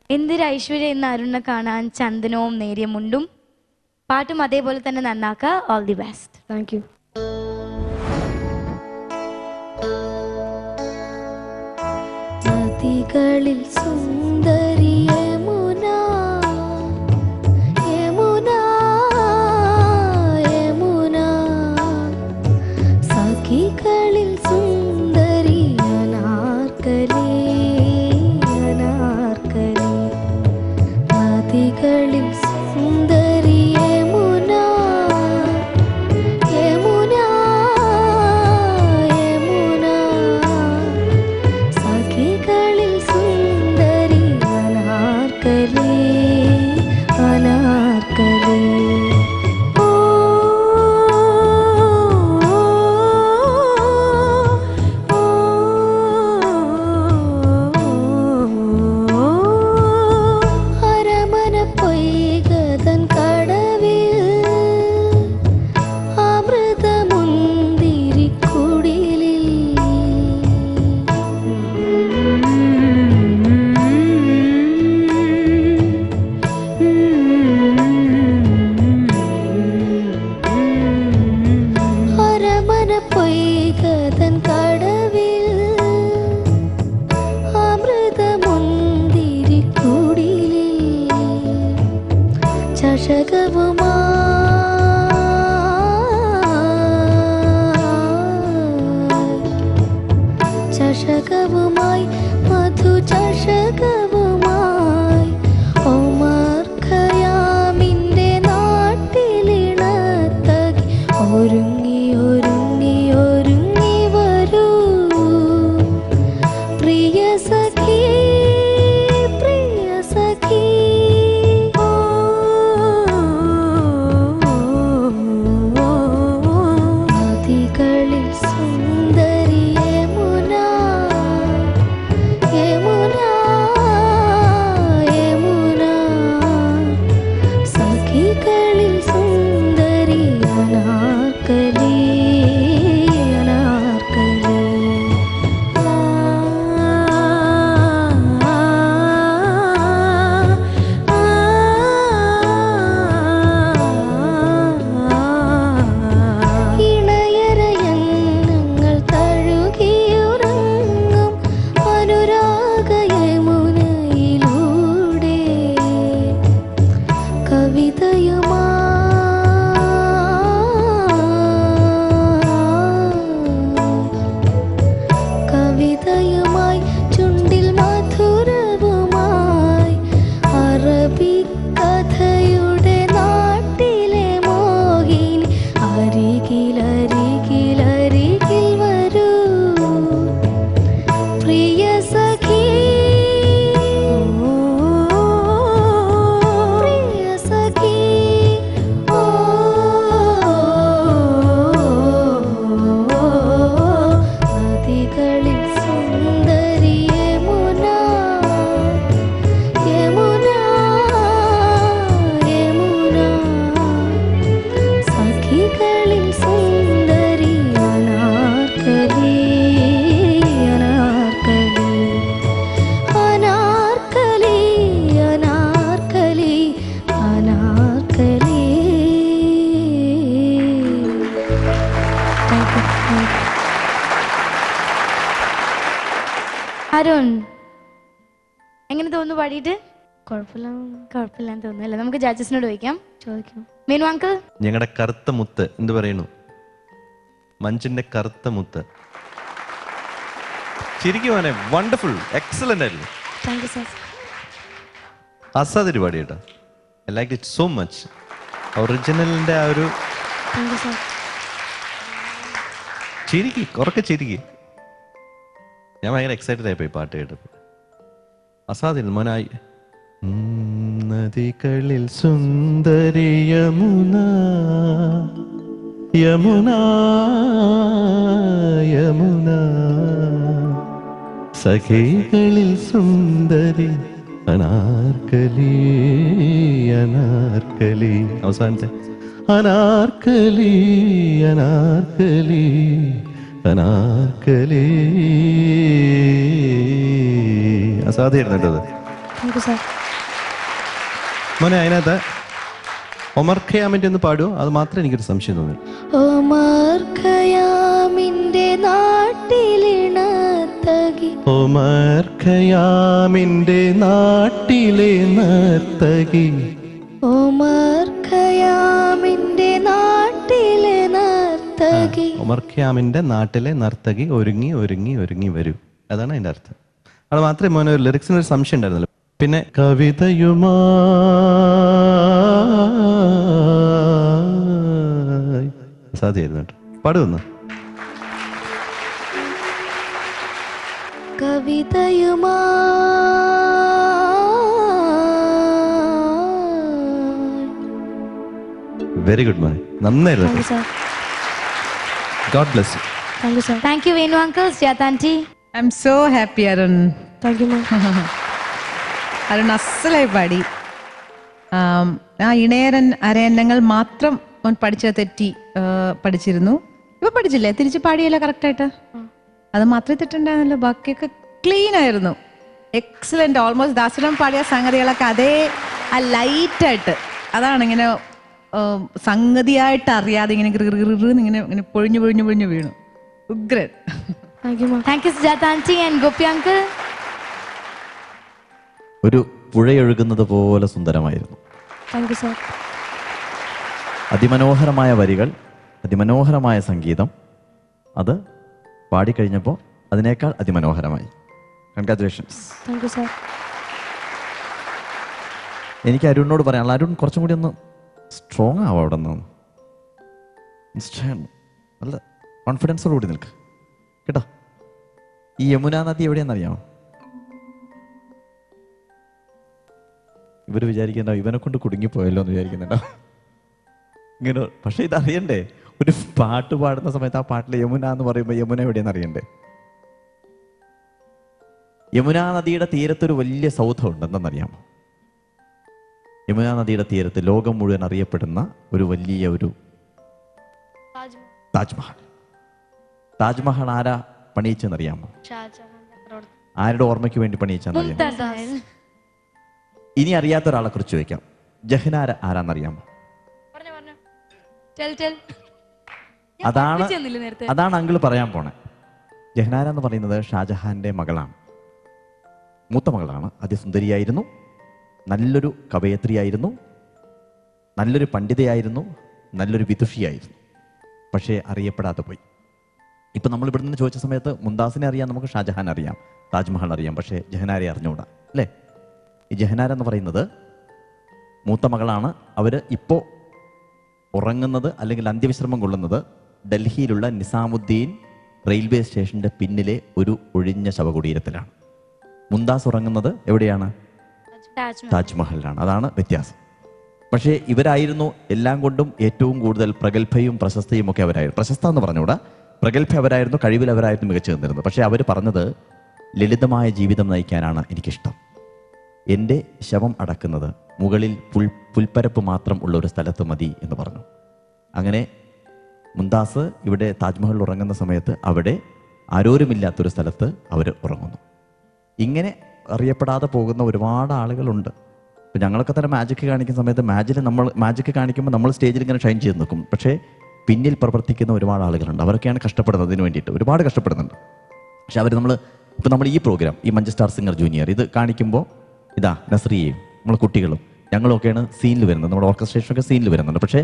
എന്തൊരു ഐശ്വര്യം ഇന്ന് അരുണിനെ കാണാൻ. ചന്ദനവും നേരിയ മുണ്ടും പാട്ടും അതേപോലെ തന്നെ നന്നാക്കുക. All the best. Thank you. നദികളിൽ സുന്ദരി യമുന, യമുന, യമുന, സഖികളിൽ സുന്ദരി അനാർക്കലി, അനാർക്കലി, നദികളിൽ സുന്ദരി യമുന, യമുന, യമുന, സഖികളിൽ സുന്ദരി അനാർക്കലി, അനാർക്കലി. ഓ, ഓ, അരമന പൊയ്കതൻ കടവിൽ അമൃതമുന്തിരിക്കുടിലിൽ അരമന പൊയ്കതൻ കടവിൽ അമൃതമുന്തിരിക്കുടിലിൽ ചഷകവുമായി മധുചഷകവുമായി ഓമാർഖയാമിൻ്റെ നാട്ടിലിണത്തകി ഒരുങ്ങി ഒരുങ്ങി ഒരുങ്ങി വരൂ പ്രിയ സഖി, പ്രിയ സഖി. ഓ, നദികളിൽ സുന്ദരി യമുന, യമുന, യമുന, സഖികളിൽ സുന്ദരി അനാർക്കലി, അനാർക്കലി. ഇണയരയന്നങ്ങൾ തഴുകിയുറങ്ങും അനുരാഗ യമുനയിലൂടെ കവിതയുമായി ചുണ്ടിൽ മധുരവുമായി അറബിക്കഥയുടെ നാട്ടിലെ മോഹിനി അരികിലരികിലരികിൽ വരൂ പ്രിയ സഖി, പ്രിയ സഖി. ഓ, നദികളിൽ സുന്ദരി യമുന, യമുന, യമുന, സഖികളിൽ സുന്ദരി അനാർക്കലി, അനാർക്കലി, അനാർക്കലി, അനാർക്കലി, അനാർക്കലി. Thank you. അരുൺ, എങ്ങനെ തോന്നുന്നു പാടിയിട്ട്? കുഴപ്പമില്ല, കുഴപ്പമില്ലാന്ന് തോന്നുന്നു അല്ലേ? നമുക്ക് ജഡ്ജസിനോട് ചോദിക്കാം. ചോദിക്കാം. മീനു അങ്കിൾ, ഞങ്ങളുടെ കറുത്ത മുത്ത് എന്ത് പറയുന്നു? മഞ്ചിന്റെ കറുത്ത മുത്ത്. ശരിക്കും മോനെ വണ്ടർഫുൾ, എക്സലന്റ് ആയിരുന്നു. Thank you sir. അസാദ് പാടി കേട്ടോ. I like it so much. ഒറിജിനലിന്റെ ആ ഒരു താങ്ക് യു സർ. ചിരിക്ക്, കുറക്കെ ചിരിക്ക്. ഞാൻ ഭയങ്കര എക്സൈറ്റഡ് ആയിപ്പോയി പാട്ട് കേട്ടപ്പോൾ. അസാദിൽ മോനായി. നദികളിൽ സുന്ദരി യമുന, യമുന, യമുന, സഖികളിൽ സുന്ദരി അനാർക്കലി, അനാർക്കലി. അവസാനത്തെ അനാർക്കലി, അനാർക്കലി, അനാർക്കലി. അസാധ്യമായിരുന്നു കേട്ടത്. Thank you sir. മോനെ അതിനകത്ത് ഒമർ ഖയാമിൻ്റെ ഒന്ന് പാടുമോ? അത് മാത്രമേ എനിക്കൊരു സംശയം തോന്നി. ഒമർ ഖയാമിന്റെ നാട്ടിലിണത്തകി, ഒമർ ഖയാമിൻ്റെ നാട്ടിലെ നർത്തകി, ഒമർ ഖയാമിന്റെ നാട്ടിലെ നർത്തകി. ഒമർ ഖയാമിൻ്റെ നാട്ടിലെ നർത്തകി ഒരുങ്ങി ഒരുങ്ങി ഒരുങ്ങി വരൂ. അതാണ് അതിൻ്റെ അർത്ഥം. അത് മാത്രമേ മോനെ ഒരു ലിറിക്സിന് ഒരു സംശയം ഉണ്ടായിരുന്നല്ലോ. പിന്നെ കവിതയുമായി സാധ്യമായിരുന്നു കേട്ടോ. പാടുവന്നു. വെരി ഗുഡ് മോനെ, നന്നായിരുന്നു. Thank you sir. God bless you. Thank you sir. Thank you, Venu uncle, Sujata aunty. I'm so happy, Arun. Thank you ma'am. Arun അസലായി പാടി. ആ ഇണയരൻ അരയന്നങ്ങൾ മാത്രം പഠിച്ച തെറ്റി പഠിച്ചിരുന്നു. ഇപ്പൊ പഠിച്ചില്ലേ? തിരിച്ച് പാടിയല്ലോ കറക്റ്റായിട്ട്. അത് മാത്രമേ തെറ്റുണ്ടായിരുന്നല്ലോ, ബാക്കിയൊക്കെ ക്ലീൻ ആയിരുന്നു. എക്സലന്റ്. ഓൾമോസ്റ്റ് ദാസനം പാടിയ സംഗതികളൊക്കെ അതേ ആ ലൈറ്റായിട്ട്, അതാണ് ഇങ്ങനെ സംഗതിയായിട്ട് അറിയാതെ ഇങ്ങനെ ഇങ്ങനെ ഇങ്ങനെ പൊഴിഞ്ഞു പൊഴിഞ്ഞു പൊഴിഞ്ഞു വീണു. ഉഗ്രൻ. Thank you ma'am. Thank you, Sujata aunty and Gopi uncle. ഒരു പുഴയൊഴുകുന്നത് പോലെ സുന്ദരമായിരുന്നു. Thank you sir. അതിമനോഹരമായ വരികൾ, അതിമനോഹരമായ സംഗീതം. അത് പാടിക്കഴിഞ്ഞപ്പോൾ അതിനേക്കാൾ അതിമനോഹരമായി. കൺഗ്രാറ്റുലേഷൻസ്. Thank you sir. എനിക്ക് അരുണിനോട് പറയാനുള്ള, അരുൺ കുറച്ചും കൂടി ഒന്ന് സ്ട്രോങ് ആവും അവിടെ നിന്ന്. നല്ല കോൺഫിഡൻസോടുകൂടി നിൽക്ക് കേട്ടോ. ഈ യമുന നദി എവിടെയാണെന്നറിയാമോ? ഇവർ വിചാരിക്കണ്ടോ ഇവനെ കൊണ്ട് കുടുങ്ങിപ്പോയല്ലോ എന്ന് വിചാരിക്കുന്നുണ്ടോ ഇങ്ങനെ. പക്ഷെ ഇതറിയണ്ടേ, ഒരു പാട്ട് പാടുന്ന സമയത്ത് ആ പാട്ടിൽ യമുന എന്ന് പറയുമ്പോൾ യമുന എവിടെയെന്ന് അറിയണ്ടേ? യമുനാ നദിയുടെ തീരത്തൊരു വലിയ സൗധം ഉണ്ടെന്നറിയാമോ? യമുനാ നദിയുടെ തീരത്ത് ലോകം മുഴുവൻ അറിയപ്പെടുന്ന ഒരു വലിയ ഒരു താജ്മഹൽ. താജ്മഹൽ ആരാ പണിയിച്ചെന്നറിയാമോ? ആരുടെ ഓർമ്മയ്ക്ക് വേണ്ടി പണിയിച്ചെന്നറിയാമോ? ഇനി അറിയാത്ത ഒരാളെ കുറിച്ച് ചോദിക്കാം. ജഹ്നാര ആരാന്നറിയാമോ? അതാണ് അങ്കിൾ പറയാൻ പോണേ. ജഹ്നാര എന്ന് പറയുന്നത് ഷാജഹാന്റെ മകളാണ്, മൂത്ത മകളാണ്. അതിസുന്ദരിയായിരുന്നു, നല്ലൊരു കവയത്രിയായിരുന്നു, നല്ലൊരു പണ്ഡിതയായിരുന്നു, നല്ലൊരു വിദുഷിയായിരുന്നു. പക്ഷേ അറിയപ്പെടാതെ പോയി. ഇപ്പം നമ്മൾ ഇവിടെ നിന്ന് ചോദിച്ച സമയത്ത് മുംതാസിനെ അറിയാം, നമുക്ക് ഷാജഹാൻ അറിയാം, താജ്മഹൽ അറിയാം, പക്ഷേ ജഹനാരെ അറിഞ്ഞുകൂടാ അല്ലേ? ഈ ജഹനാര എന്ന് പറയുന്നത് മൂത്ത മകളാണ്. അവർ ഇപ്പോൾ ഉറങ്ങുന്നത് അല്ലെങ്കിൽ അന്ത്യവിശ്രമം കൊള്ളുന്നത് ഡൽഹിയിലുള്ള നിസാമുദ്ദീൻ റെയിൽവേ സ്റ്റേഷൻ്റെ പിന്നിലെ ഒരു ഒഴിഞ്ഞ ശവകുടീരത്തിലാണ്. മുംതാസ് ഉറങ്ങുന്നത് എവിടെയാണ്? താജ്മഹലിലാണ്. അതാണ് വ്യത്യാസം. പക്ഷേ ഇവരായിരുന്നു എല്ലാം കൊണ്ടും ഏറ്റവും കൂടുതൽ പ്രഗത്ഭയും പ്രശസ്തയും ഒക്കെ അവരായിരുന്നു. പ്രശസ്ത എന്ന് പറഞ്ഞുകൂടാ, പ്രഗത്ഭ അവരായിരുന്നു, കഴിവിൽ അവരായിരുന്നു മികച്ചു നിന്നിരുന്നത്. പക്ഷേ അവർ പറഞ്ഞത് ലളിതമായ ജീവിതം നയിക്കാനാണ് എനിക്കിഷ്ടം. എൻ്റെ ശവം അടക്കുന്നത് മുകളിൽ പുൽപ്പരപ്പ് മാത്രം ഉള്ള ഒരു സ്ഥലത്ത് മതി എന്ന് പറഞ്ഞു. അങ്ങനെ മുംതാസ് ഇവിടെ താജ്മഹലിൽ ഉറങ്ങുന്ന സമയത്ത് അവിടെ ആരോരുമില്ലാത്തൊരു സ്ഥലത്ത് അവർ ഉറങ്ങുന്നു. ഇങ്ങനെ അറിയപ്പെടാതെ പോകുന്ന ഒരുപാട് ആളുകളുണ്ട്. ഇപ്പം ഞങ്ങളൊക്കെ തന്നെ മാജിക് കാണിക്കുന്ന സമയത്ത് മാജിക് കാണിക്കുമ്പോൾ നമ്മൾ സ്റ്റേജിൽ ഇങ്ങനെ ഷൈൻ ചെയ്ത് നിൽക്കും. പക്ഷേ പിന്നിൽ പ്രവർത്തിക്കുന്ന ഒരുപാട് ആളുകളുണ്ട്. അവരൊക്കെയാണ് കഷ്ടപ്പെടുന്നത്, അതിന് വേണ്ടിയിട്ട് ഒരുപാട് കഷ്ടപ്പെടുന്നുണ്ട്. പക്ഷെ നമ്മൾ ഈ പ്രോഗ്രാം, ഈ മഞ്ചസ്റ്റാർ സിംഗർ ജൂനിയർ ഇത് കാണിക്കുമ്പോൾ ഇതാ നസ്രിയയും നമ്മൾ കുട്ടികളും ഞങ്ങളൊക്കെയാണ് സീനിൽ വരുന്നത്, നമ്മുടെ ഓർക്കസ്ട്രേഷനൊക്കെ സീനിൽ വരുന്നുണ്ട്. പക്ഷേ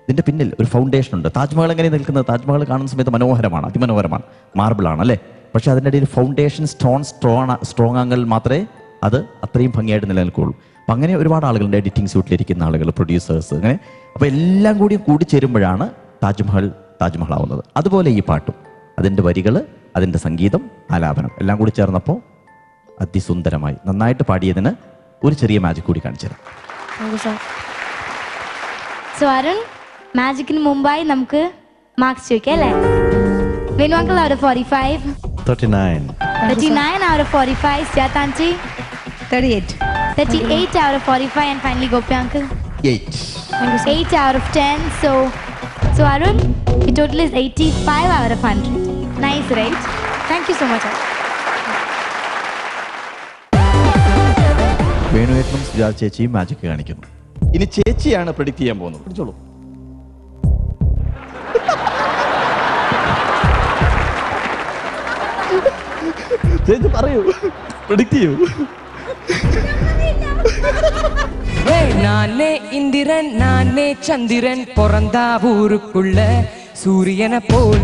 ഇതിൻ്റെ പിന്നിൽ ഒരു ഫൗണ്ടേഷൻ ഉണ്ട്. താജ്മഹൽ എങ്ങനെ നിൽക്കുന്നത്? താജ്മഹൽ കാണുന്ന സമയത്ത് മനോഹരമാണ്, അതിമനോഹരമാണ്, മാർബിളാണ് അല്ലേ? പക്ഷേ അതിൻ്റെ ഇടയിൽ ഫൗണ്ടേഷൻ സ്ട്രോങ് ആണെങ്കിൽ മാത്രമേ അത് അത്രയും ഭംഗിയായിട്ട് നിലനിൽക്കുകയുള്ളൂ. അപ്പം അങ്ങനെ ഒരുപാട് ആളുകളുണ്ട്, എഡിറ്റിംഗ് സ്യൂട്ടിലിരിക്കുന്ന ആളുകൾ, പ്രൊഡ്യൂസേഴ്സ്, അങ്ങനെ. അപ്പോൾ എല്ലാം കൂടി ചേരുമ്പോഴാണ് താജ്മഹലാവുന്നത്. അതുപോലെ ഈ പാട്ടും അതിൻ്റെ വരികൾ, അതിൻ്റെ സംഗീതം, ആലാപനം എല്ലാം കൂടി ചേർന്നപ്പോൾ അതിസുന്ദരമായി. നന്നായിട്ട് പാടിയതിന് ഒരു ചെറിയ മാജിക് കൂടി കാണിച്ചു തരാം. സോ അരുൺ, മാജിക്കിന് മുമ്പായി നമുക്ക് മാർക്സ് ചോദിക്കാം അല്ലേ? Venu uncle out of 45. 39. 39 out of 45. Sujata aunty. 38. 38 out of 45. And finally Gopi uncle. 8. 8 out of 10. So Arun, your total is 85 out of 100. Nice, right? Thank you so much. വേണുവേട്ടനും Sujatha ചേച്ചിയും magic കാണിക്കുന്നു. ഇനി ചേച്ചിയാണ് predict ചെയ്യാൻ പോകുന്നത്. പിടിച്ചോളൂ. ചേച്ചി പറയൂ, predict ചെയ്യൂ. நானே இந்திரன் நானே சந்திரன் பிறந்தா ஊருக்குள்ள சூரியனை போல்